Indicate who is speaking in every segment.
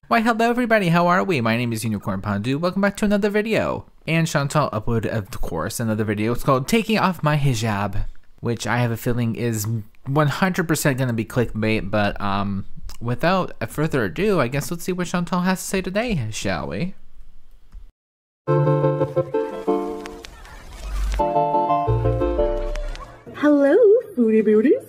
Speaker 1: Why, hello everybody, how are we? My name is Unicorn Pandu. Welcome back to another video. And Chantal uploaded, of course, another video. It's called Taking Off My Hijab, which I have a feeling is 100% going to be clickbait, but without further ado, I guess let's see what Chantal has to say today, shall we?
Speaker 2: Hello, foodie beauties.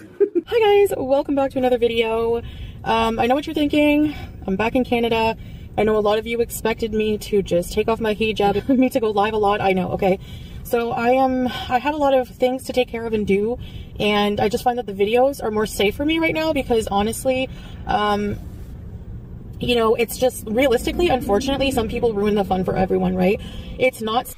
Speaker 3: Hi guys, welcome back to another video. I know what you're thinking. I'm back in Canada. I know a lot of you expected me to just take off my hijab, me to go live a lot. I know, okay. So I have a lot of things to take care of and do, and I just find that the videos are more safe for me right now because honestly, you know, it's just realistically, unfortunately, some people ruin the fun for everyone, right? It's not.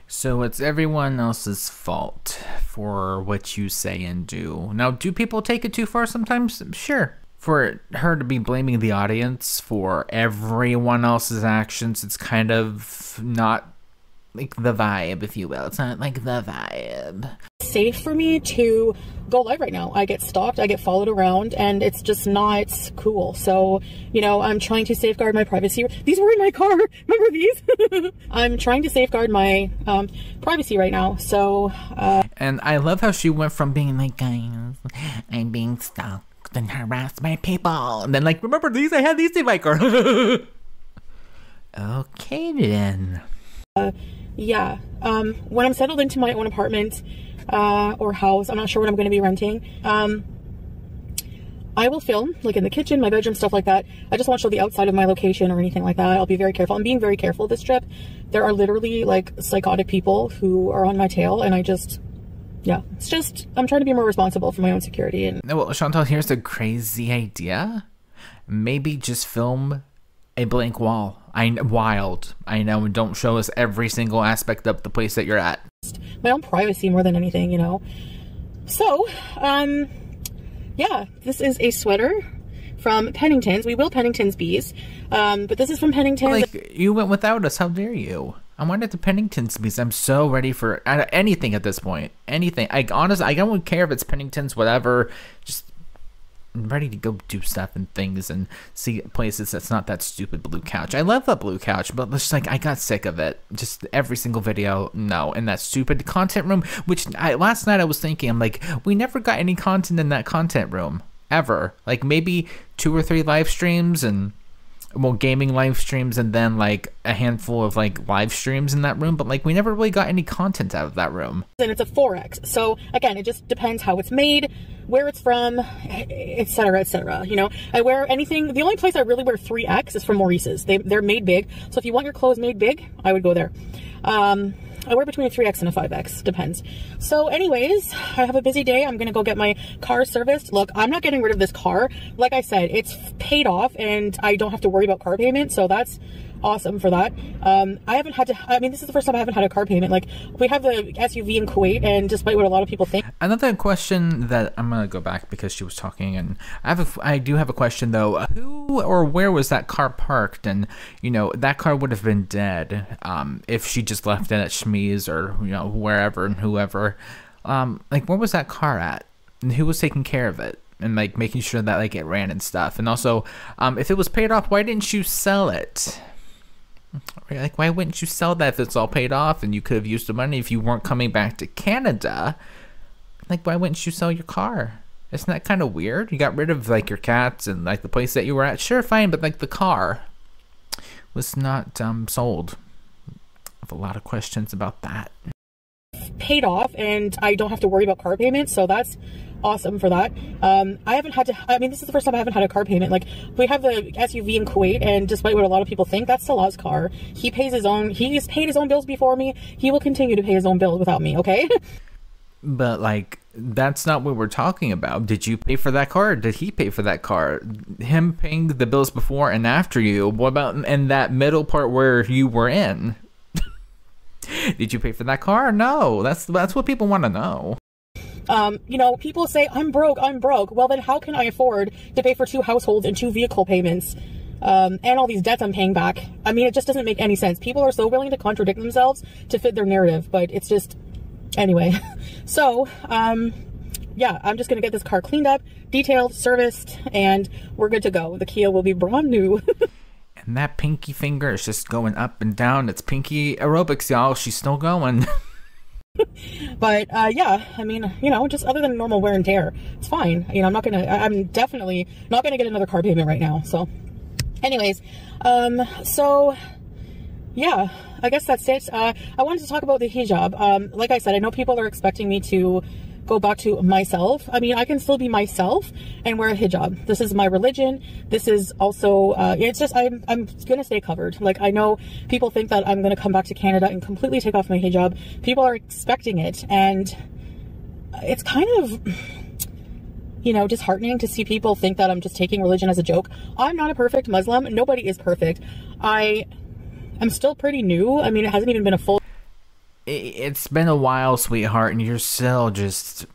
Speaker 1: So it's everyone else's fault for what you say and do. Now, do people take it too far sometimes? Sure. For her to be blaming the audience for everyone else's actions, it's kind of not like the vibe, if you will. It's not like the vibe.
Speaker 3: Safe for me to go live right now. I get stalked, I get followed around, and it's just not cool. So, you know, I'm trying to safeguard my privacy. These were in my car. Remember these? I'm trying to safeguard my privacy right now. So,
Speaker 1: and I love how she went from being like, guys, I'm being stalked and harassed by people, and then like, remember these? I had these in my car. Okay then.
Speaker 3: Yeah. When I'm settled into my own apartment or house, I'm not sure what I'm going to be renting. I will film like in the kitchen, my bedroom, stuff like that. I just won't show the outside of my location or anything like that. I'll be very careful. I'm being very careful this trip. There are literally like psychotic people who are on my tail, and I just, yeah, it's just, I'm trying to be more responsible for my own security. And
Speaker 1: well, Chantal, here's a crazy idea. Maybe just film a blank wall. Wild. I know, and don't show us every single aspect of the place that you're at.
Speaker 3: My own privacy more than anything, you know. So, yeah, this is a sweater from Pennington's. We will Pennington's bees, but this is from Pennington's.
Speaker 1: Like, you went without us. How dare you? I wanted the Pennington's bees. I'm so ready for anything at this point. Anything. Honestly, I don't care if it's Pennington's, whatever. Just I'm ready to go do stuff and things and see places that's not that stupid blue couch. I love that blue couch, but it's just like, I got sick of it. Just every single video, no. And that stupid content room, which last night I was thinking, I'm like, we never got any content in that content room, ever. Like maybe 2 or 3 live streams and, well, gaming live streams, and then like a handful of like live streams in that room, but like we never really got any content out of that room. And
Speaker 3: it's a 4X. So again, it just depends how it's made, where it's from, etc., etc. You know, I wear anything. The only place I really wear 3X is from Maurice's. They're made big. So if you want your clothes made big, I would go there. I wear between a 3X and a 5X, depends. So anyways, I have a busy day. I'm gonna go get my car serviced. Look, I'm not getting rid of this car. Like I said, it's paid off and I don't have to worry about car payment, so that's awesome for that. I haven't had to, I mean, this is the first time I haven't had a car payment. Like, we have the SUV in Kuwait, and despite what a lot of people think.
Speaker 1: Another question that I'm gonna go back because she was talking, and I do have a question though. Who or where was that car parked? And you know, that car would have been dead if she just left it at Schmee's or, you know, wherever and whoever. Like, where was that car at? And who was taking care of it? And like making sure that like it ran and stuff. And also, if it was paid off, why didn't you sell it? Like, why wouldn't you sell that if it's all paid off and you could have used the money if you weren't coming back to Canada? Like, why wouldn't you sell your car? Isn't that kind of weird? You got rid of like your cats and like the place that you were at. Sure, fine, but like the car was not sold. I have a lot of questions about that.
Speaker 3: Paid off and I don't have to worry about car payments, so that's awesome for that. I haven't had to, I mean, this is the first time I haven't had a car payment. Like, we have the SUV in Kuwait, and despite what a lot of people think, that's Salah's car. He pays his own, he's paid his own bills before me. He will continue to pay his own bills without me, okay?
Speaker 1: But like, that's not what we're talking about. Did you pay for that car? Or did he pay for that car? Him paying the bills before and after you. What about in that middle part where you were in? Did you pay for that car? No, that's what people want to know.
Speaker 3: You know, people say, I'm broke. Well, then how can I afford to pay for 2 households and 2 vehicle payments, and all these debts I'm paying back? I mean, it just doesn't make any sense. People are so willing to contradict themselves to fit their narrative, but it's just, anyway. So, yeah, I'm just going to get this car cleaned up, detailed, serviced, and we're good to go. The Kia will be brand new.
Speaker 1: And that pinky finger is just going up and down. It's pinky aerobics, y'all. She's still going.
Speaker 3: But yeah, I mean, you know, just other than normal wear and tear, it's fine. You know, I'm definitely not gonna get another car payment right now. So anyways, so yeah, I guess that's it. I wanted to talk about the hijab. Like I said, I know people are expecting me to go back to myself. I mean, I can still be myself and wear a hijab. This is my religion. This is also, it's just, I'm gonna stay covered. Like, I know people think that I'm gonna come back to Canada and completely take off my hijab. People are expecting it, and it's kind of, you know, disheartening to see people think that I'm just taking religion as a joke. I'm not a perfect Muslim. Nobody is perfect. I'm still pretty new. I mean, it hasn't even been a full...
Speaker 1: It's been a while, sweetheart, and you're still just...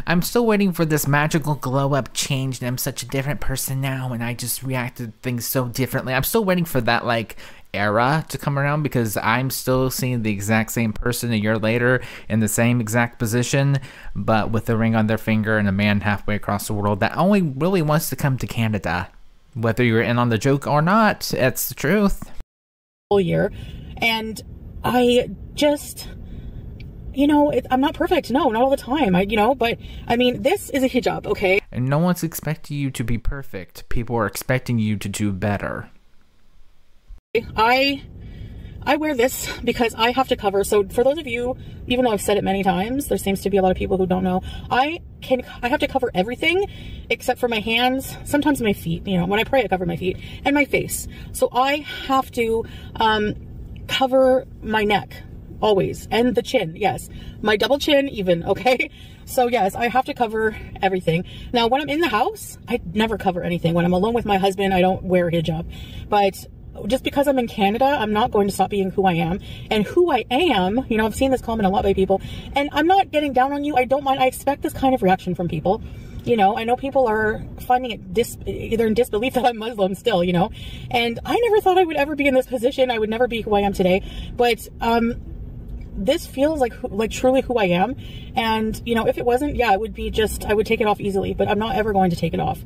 Speaker 1: I'm still waiting for this magical glow-up change, and I'm such a different person now, and I just reacted to things so differently. I'm still waiting for that, like, era to come around, because I'm still seeing the exact same person a year later in the same exact position, but with a ring on their finger and a man halfway across the world that only really wants to come to Canada. Whether you're in on the joke or not, it's the truth.
Speaker 3: Whole year, and I just, you know, I'm not perfect. No, not all the time. You know, but I mean, this is a hijab, okay?
Speaker 1: And no one's expecting you to be perfect. People are expecting you to do better.
Speaker 3: I wear this because I have to cover. So for those of you, even though I've said it many times, there seems to be a lot of people who don't know. I have to cover everything except for my hands, sometimes my feet. You know, when I pray, I cover my feet and my face. So I have to cover my neck always, and the chin. Yes, my double chin even. Okay, so yes, I have to cover everything. Now, when I'm in the house, I never cover anything. When I'm alone with my husband, I don't wear a hijab. But just because I'm in Canada, I'm not going to stop being who I am. And who I am, you know, I've seen this comment a lot by people, and I'm not getting down on you. I don't mind. I expect this kind of reaction from people. You know, I know people are finding it they're in disbelief that I'm Muslim still, you know, and I never thought I would ever be in this position. I would never be who I am today, but this feels like truly who I am. And, you know, if it wasn't, yeah, it would be just, I would take it off easily, but I'm not ever going to take it off.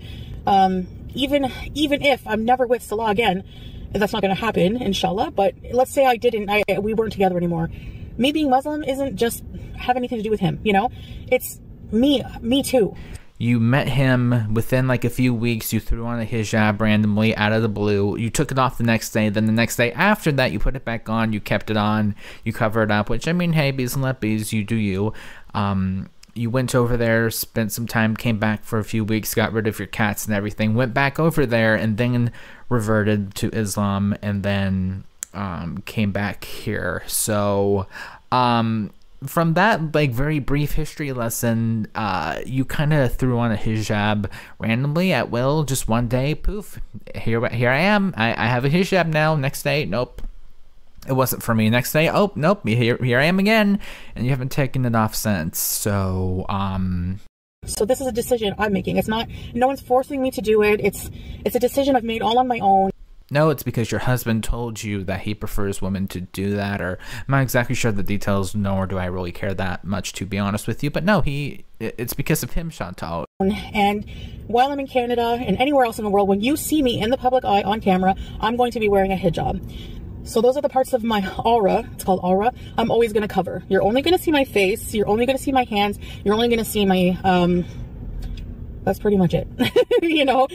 Speaker 3: Even if I'm never with Salah again, that's not going to happen, inshallah. But let's say I didn't, we weren't together anymore. Me being Muslim isn't just have anything to do with him, you know, it's me too.
Speaker 1: You met him within like a few weeks. You threw on a hijab randomly out of the blue. You took it off the next day. Then the next day after that, you put it back on. You kept it on. You covered it up, which, I mean, hey, bees and let bees, you do you. You went over there, spent some time, came back for a few weeks, got rid of your cats and everything, went back over there, and then reverted to Islam, and then came back here. So, from that, like, very brief history lesson, you kind of threw on a hijab randomly at will, just one day, poof, here I am. I have a hijab now. Next day, nope, it wasn't for me. Next day, oh, nope, here I am again, and you haven't taken it off since. So,
Speaker 3: so this is a decision I'm making. It's not, no one's forcing me to do it. It's a decision I've made all on my own.
Speaker 1: No, it's because your husband told you that he prefers women to do that, or I'm not exactly sure the details, nor do I really care that much, to be honest with you. But no, it's because of him, Chantal.
Speaker 3: And while I'm in Canada and anywhere else in the world, when you see me in the public eye on camera, I'm going to be wearing a hijab. So those are the parts of my aura, it's called aura, I'm always going to cover. You're only going to see my face, you're only going to see my hands, you're only going to see my, that's pretty much it. You know,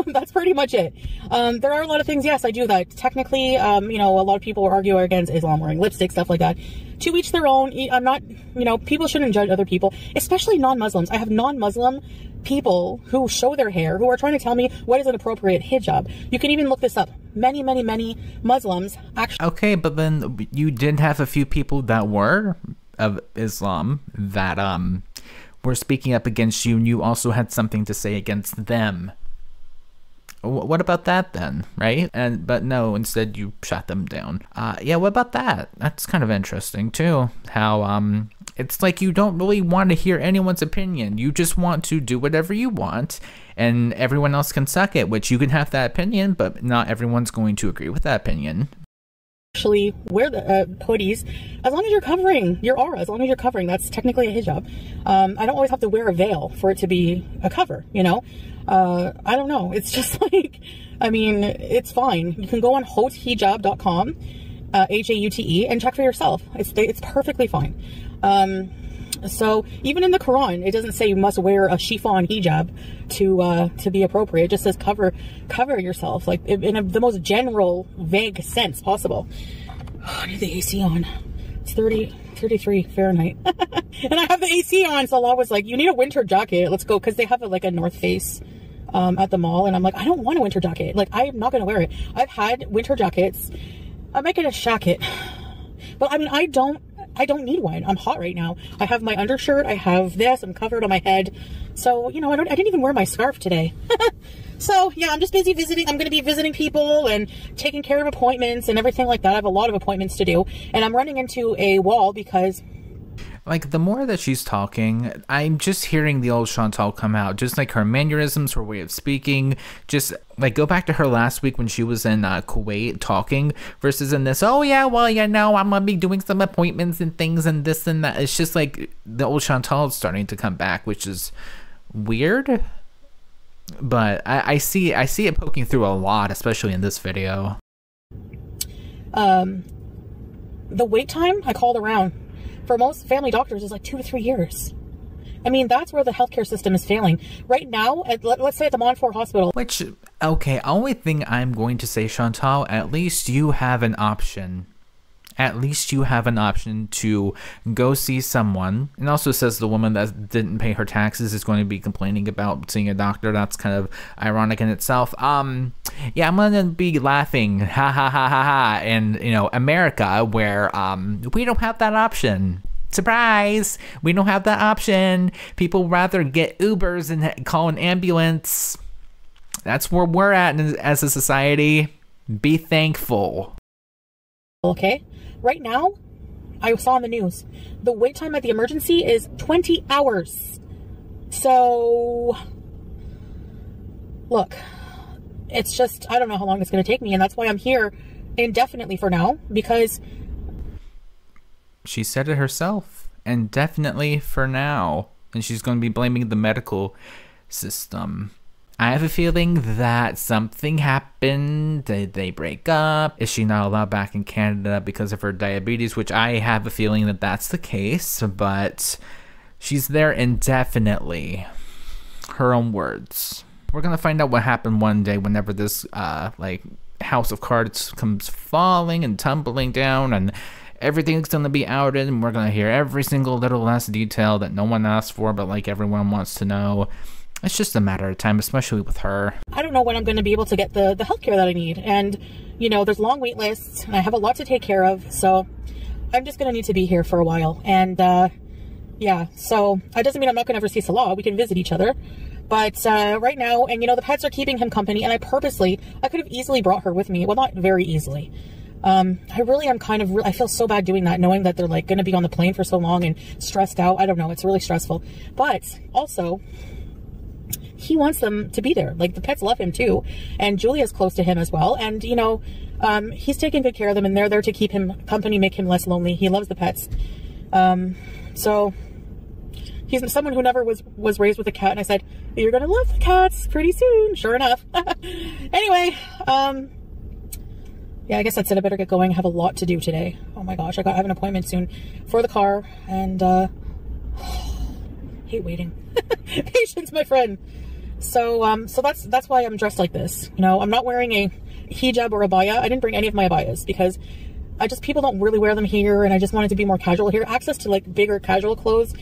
Speaker 3: that's pretty much it. There are a lot of things, yes, I do that. Technically, you know, a lot of people argue against Islam wearing lipstick, stuff like that. To each their own. I'm not, you know, people shouldn't judge other people, especially non-Muslims. I have non-Muslim people who show their hair, who are trying to tell me what is an appropriate hijab. You can even look this up. Many Muslims actually... Okay,
Speaker 1: but then you did have a few people that were of Islam that, were speaking up against you, and you also had something to say against them. What about that then, right? But no, instead you shot them down. Yeah, what about that? That's kind of interesting too. How it's like you don't really want to hear anyone's opinion. You just want to do whatever you want, and everyone else can suck it. Which you can have that opinion, but not everyone's going to agree with that opinion.
Speaker 3: Actually wear the hoodies as long as you're covering your aura, as long as you're covering, that's technically a hijab. I don't always have to wear a veil for it to be a cover, you know. I don't know, it's just like I mean, it's fine. You can go on hotehijab.com, H-A-U-T-E, and check for yourself. It's perfectly fine. So even in the Quran, it doesn't say you must wear a chiffon hijab to be appropriate. It just says cover yourself, like in the most general, vague sense possible. Oh, I need the AC on. It's 33 Fahrenheit. And I have the AC on, so Allah was like, you need a winter jacket. Let's go. Because they have like a North Face at the mall. And I'm like, I don't want a winter jacket. Like, I'm not going to wear it. I've had winter jackets. I might get a jacket. But I mean, I don't need one. I'm hot right now. I have my undershirt. I have this. I'm covered on my head. So, you know, I didn't even wear my scarf today. So, yeah, I'm just busy visiting. I'm going to be visiting people and taking care of appointments and everything like that. I have a lot of appointments to do. And I'm running into a wall because...
Speaker 1: Like, the more that she's talking, I'm just hearing the old Chantal come out. Just like her mannerisms, her way of speaking. Just, like, go back to her last week when she was in Kuwait talking versus in this, oh, yeah, well, you know, I'm going to be doing some appointments and things and this and that. It's just like the old Chantal is starting to come back, which is weird. But I see it poking through a lot, especially in this video.
Speaker 3: The wait time, I called around. For most family doctors, is like 2 to 3 years. I mean, that's where the healthcare system is failing. Right now, let's say at the Montfort Hospital.
Speaker 1: Which, okay, only thing I'm going to say, Chantal, at least you have an option. At least you have an option to go see someone. And also says the woman that didn't pay her taxes is going to be complaining about seeing a doctor. That's kind of ironic in itself. Yeah, I'm going to be laughing, ha ha ha ha ha, in, you know, America, where we don't have that option. Surprise! We don't have that option. People rather get Ubers and call an ambulance. That's where we're at as a society. Be thankful.
Speaker 3: Okay, right now, I saw on the news, the wait time at the emergency is 20 hours. So, look, it's just, I don't know how long it's going to take me, and that's why I'm here indefinitely for now, because...
Speaker 1: She said it herself, indefinitely for now, and she's going to be blaming the medical system. I have a feeling that something happened. Did they break up? Is she not allowed back in Canada because of her diabetes? Which I have a feeling that that's the case, but she's there indefinitely. Her own words. We're gonna find out what happened one day whenever this like house of cards comes falling and tumbling down, and everything's gonna be outed, and we're gonna hear every single little last detail that no one asked for, but like everyone wants to know. It's just a matter of time, especially with her. I don't know when I'm going to be able to get the healthcare that I need. And, you know, there's long wait lists, and I have a lot to take care of. So I'm just going to need to be here for a while. And, yeah, so that doesn't mean I'm not going to ever see Salah. We can visit each other. But right now, and, you know, the pets are keeping him company. And I could have easily brought her with me. Well, not very easily. I really am kind of, I feel so bad doing that, knowing that they're like going to be on the plane for so long and stressed out. I don't know. It's really stressful. But also... he wants them to be there. Like, the pets love him too. And Julia's close to him as well. And, you know, he's taking good care of them, and they're there to keep him company, make him less lonely. He loves the pets. So he's someone who never was raised with a cat. And I said, you're going to love the cats pretty soon. Sure enough. Anyway, yeah, I guess that's it. I better get going. I have a lot to do today. Oh my gosh. I have an appointment soon for the car, and, hate waiting. Patience, my friend. So, so that's why I'm dressed like this. You know, I'm not wearing a hijab or abaya. I didn't bring any of my abayas because people don't really wear them here, and I just wanted to be more casual here. Access to like bigger casual clothes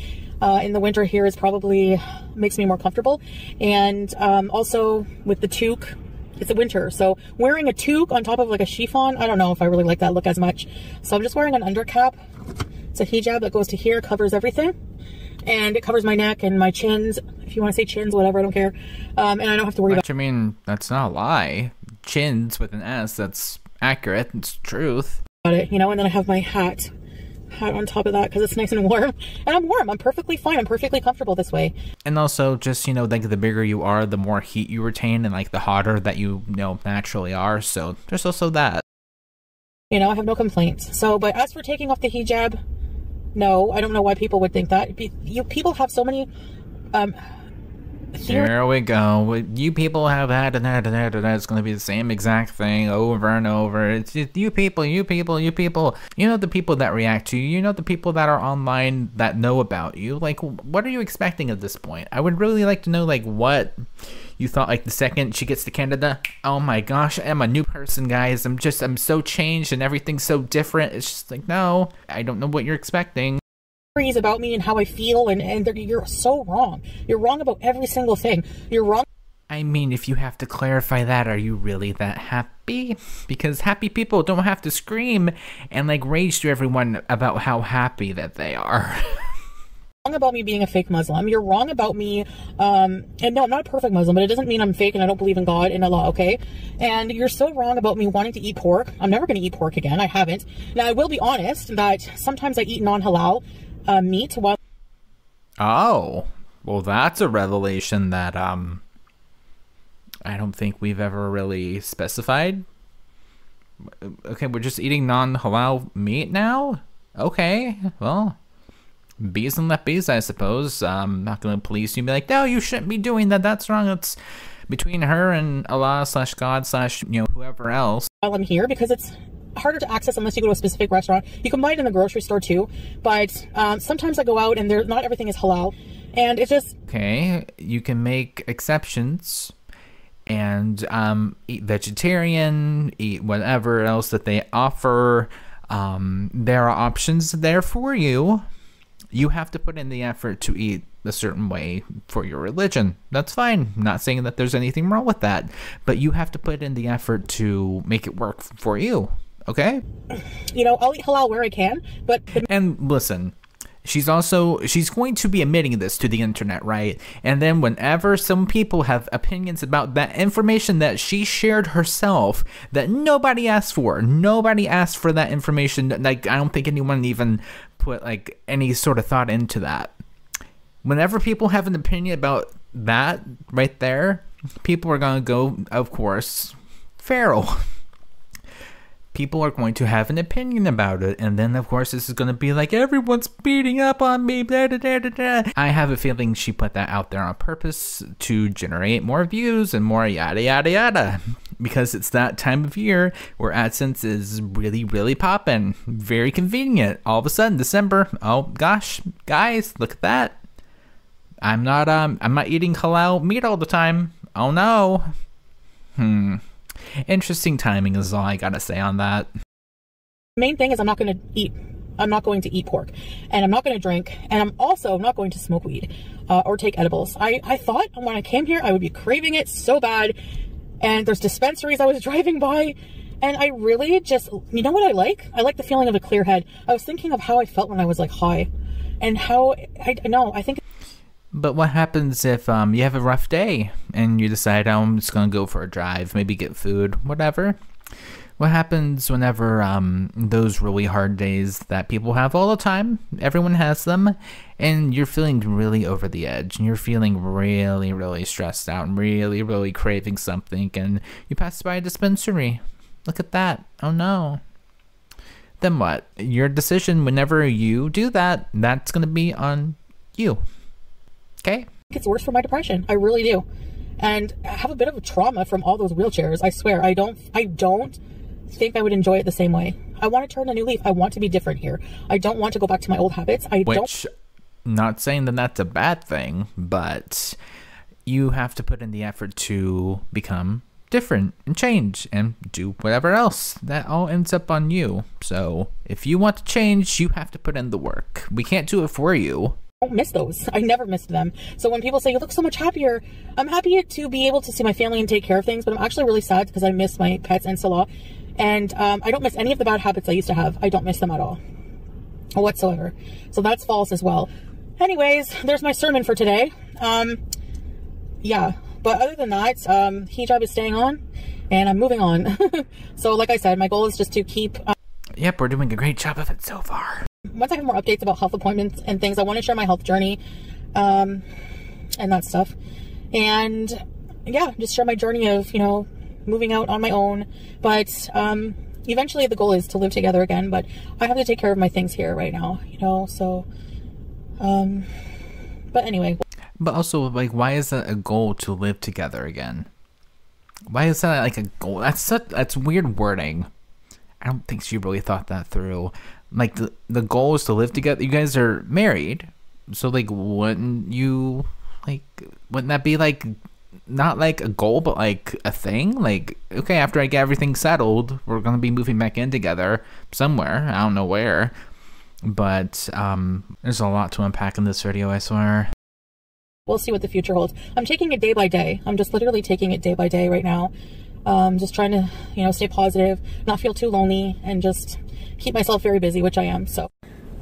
Speaker 1: in the winter here is probably makes me more comfortable. And also with the toque, it's a winter, so wearing a toque on top of like a chiffon, I don't know if I really like that look as much. So I'm just wearing an undercap. It's a hijab that goes to here, covers everything. And it covers my neck and my chins. If you want to say chins, whatever, I don't care. And I don't have to worry about... I mean, that's not a lie. Chins with an S, that's accurate. It's truth.
Speaker 3: It, you know, and then I have my hat on top of that because it's nice and warm. And I'm warm. I'm perfectly fine. I'm perfectly comfortable this way.
Speaker 1: And also, just, you know, like the bigger you are, the more heat you retain, and like the hotter that you know naturally are. So there's also that.
Speaker 3: You know, I have no complaints. So, but as for taking off the hijab... no, I don't know why people would think that. People have so many
Speaker 1: Here we go. You people have had and had and had and had. It's going to be the same exact thing over and over. It's just you people, you people, you people. You know the people that react to you. You know the people that are online that know about you. Like, what are you expecting at this point? I would really like to know, like, what you thought, like, the second she gets to Canada. Oh my gosh, I'm a new person, guys. I'm so changed and everything's so different. It's just like, no, I don't know what you're expecting.
Speaker 3: About me and how I feel, and you're so wrong. You're wrong about every single thing. You're wrong.
Speaker 1: I mean, if you have to clarify that, are you really that happy? Because happy people don't have to scream and like rage to everyone about how happy that they are.
Speaker 3: Wrong about me being a fake Muslim. You're wrong about me, and no, I'm not a perfect Muslim, but it doesn't mean I'm fake and I don't believe in God and Allah, okay? And you're so wrong about me wanting to eat pork. I'm never going to eat pork again. I haven't. Now, I will be honest that sometimes I eat non-halal meat while...
Speaker 1: Oh, well, that's a revelation that I don't think we've ever really specified. Okay, we're just eating non-halal meat now? Okay, well, bees and let bees, I suppose. I'm not gonna police you and be like, no, you shouldn't be doing that, that's wrong. It's between her and Allah / God / you know, whoever else.
Speaker 3: While I'm here, because it's harder to access unless you go to a specific restaurant. You can buy it in the grocery store too, but sometimes I go out and not everything is halal, and it's just...
Speaker 1: Okay, you can make exceptions and eat vegetarian, eat whatever else that they offer. There are options there for you. You have to put in the effort to eat a certain way for your religion. That's fine. I'm not saying that there's anything wrong with that, but you have to put in the effort to make it work for you. Okay?
Speaker 3: You know, I'll eat halal where I can, but...
Speaker 1: And listen, she's going to be admitting this to the internet, right? And then whenever some people have opinions about that information that she shared herself, that nobody asked for that information, like, I don't think anyone even put, like, any sort of thought into that. Whenever people have an opinion about that right there, people are going to go, of course, feral. People are going to have an opinion about it, and then of course this is going to be like, everyone's beating up on me, blah, blah, blah, blah. I have a feeling she put that out there on purpose to generate more views and more yada yada yada, because it's that time of year where AdSense is really, really popping. Very convenient. All of a sudden, December, oh gosh, guys, look at that. I'm not eating halal meat all the time. Oh no. Interesting timing is all I gotta say on that.
Speaker 3: Main thing is I'm not going to eat pork, and I'm not going to drink, and I'm also not going to smoke weed or take edibles. I thought when I came here I would be craving it so bad, and there's dispensaries I was driving by, and I really just, you know what I like? I like the feeling of a clear head. I was thinking of how I felt when I was like high, and how, I think...
Speaker 1: But what happens if you have a rough day and you decide, oh, I'm just going to go for a drive, maybe get food, whatever? What happens whenever those really hard days that people have all the time, everyone has them, and you're feeling really over the edge, and you're feeling really, really stressed out and really, really craving something, and you pass by a dispensary. Look at that. Oh no. Then what? Your decision whenever you do that, that's going to be on you. Okay.
Speaker 3: It's worse for my depression. I really do. And I have a bit of a trauma from all those wheelchairs. I swear, I don't think I would enjoy it the same way. I want to turn a new leaf. I want to be different here. I don't want to go back to my old habits.
Speaker 1: Not saying that that's a bad thing, but you have to put in the effort to become different and change and do whatever else. That all ends up on you. So if you want to change, you have to put in the work. We can't do it for you.
Speaker 3: I don't miss those. I never missed them. So when people say you look so much happier, I'm happy to be able to see my family and take care of things, but I'm actually really sad because I miss my pets and Salah. And I don't miss any of the bad habits I used to have. I don't miss them at all whatsoever. So that's false as well. Anyways, there's my sermon for today. Yeah, but other than that, hijab is staying on and I'm moving on. So like I said, my goal is just to keep...
Speaker 1: Yep, we're doing a great job of it so far.
Speaker 3: Once I have more updates about health appointments and things, I want to share my health journey and that stuff. And yeah, just share my journey of, you know, moving out on my own. But eventually the goal is to live together again. But I have to take care of my things here right now, you know, so... but anyway.
Speaker 1: But also, like, why is that a goal to live together again? Why is that like a goal? That's weird wording. I don't think she really thought that through. Like, the goal is to live together. You guys are married, so like, wouldn't that be like not like a goal, but like a thing? Like, okay, after I get everything settled, we're gonna be moving back in together somewhere. I don't know where, but there's a lot to unpack in this video, I swear.
Speaker 3: We'll see what the future holds. I'm taking it day by day. I'm just literally taking it day by day right now. Just trying to, you know, stay positive, not feel too lonely, and just keep myself very busy, which I am. So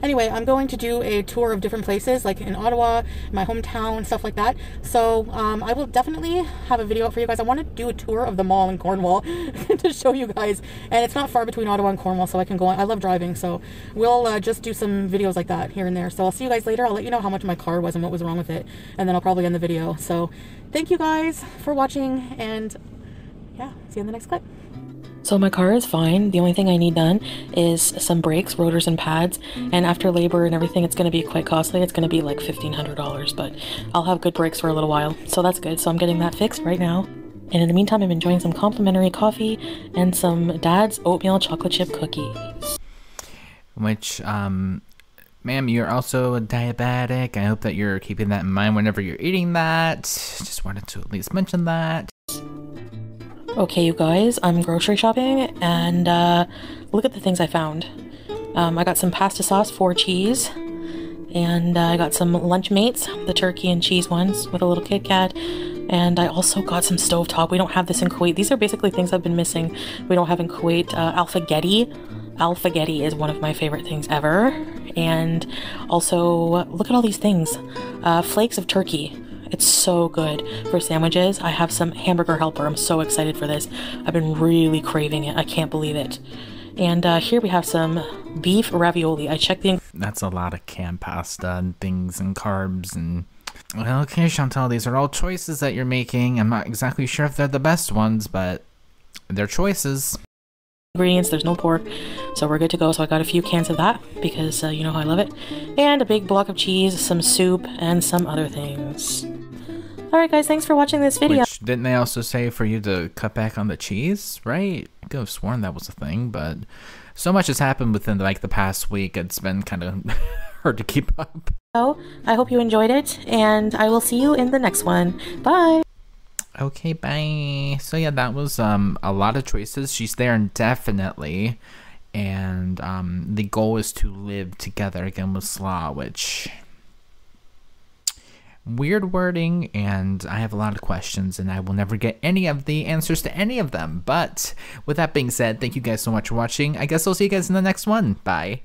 Speaker 3: anyway, I'm going to do a tour of different places, like in Ottawa, my hometown, stuff like that. So I will definitely have a video for you guys. I want to do a tour of the mall in Cornwall to show you guys. And it's not far between Ottawa and Cornwall, so I can go on. I love driving, so we'll just do some videos like that here and there. So I'll see you guys later. I'll let you know how much my car was and what was wrong with it. And then I'll probably end the video. So thank you guys for watching, and yeah, see you in the next clip. So my car is fine. The only thing I need done is some brakes, rotors, and pads. And after labor and everything, it's going to be quite costly. It's going to be like $1,500, but I'll have good brakes for a little while. So that's good. So I'm getting that fixed right now. And in the meantime, I'm enjoying some complimentary coffee and some Dad's oatmeal chocolate chip cookies.
Speaker 1: Which, ma'am, you're also a diabetic. I hope that you're keeping that in mind whenever you're eating that. Just wanted to at least mention that.
Speaker 3: Okay, you guys, I'm grocery shopping, and look at the things I found. I got some pasta sauce for cheese, and I got some Lunchmates, the turkey and cheese ones with a little Kit Kat, and I also got some stovetop. We don't have this in Kuwait. These are basically things I've been missing. We don't have in Kuwait. Alfaghetti. Alfaghetti is one of my favorite things ever. And also, look at all these things. Flakes of turkey. It's so good for sandwiches. I have some hamburger helper. I'm so excited for this. I've been really craving it. I can't believe it. And here we have some beef ravioli. I checked the...
Speaker 1: That's a lot of canned pasta and things and carbs and... Well, okay, Chantal, these are all choices that you're making. I'm not exactly sure if they're the best ones, but they're choices.
Speaker 3: Ingredients, there's no pork, so we're good to go. So I got a few cans of that because you know how I love it, and a big block of cheese, some soup, and some other things. Alright guys, thanks for watching this video.
Speaker 1: Which, didn't they also say for you to cut back on the cheese, right? I could have sworn that was a thing, but so much has happened within like the past week, it's been kind of hard to keep up.
Speaker 3: So I hope you enjoyed it, and I will see you in the next one. Bye!
Speaker 1: Okay, bye. So yeah, that was a lot of choices. She's there indefinitely, and the goal is to live together again with Slaw, which weird wording, and I have a lot of questions, and I will never get any of the answers to any of them. But with that being said, thank you guys so much for watching. I guess I'll see you guys in the next one. Bye.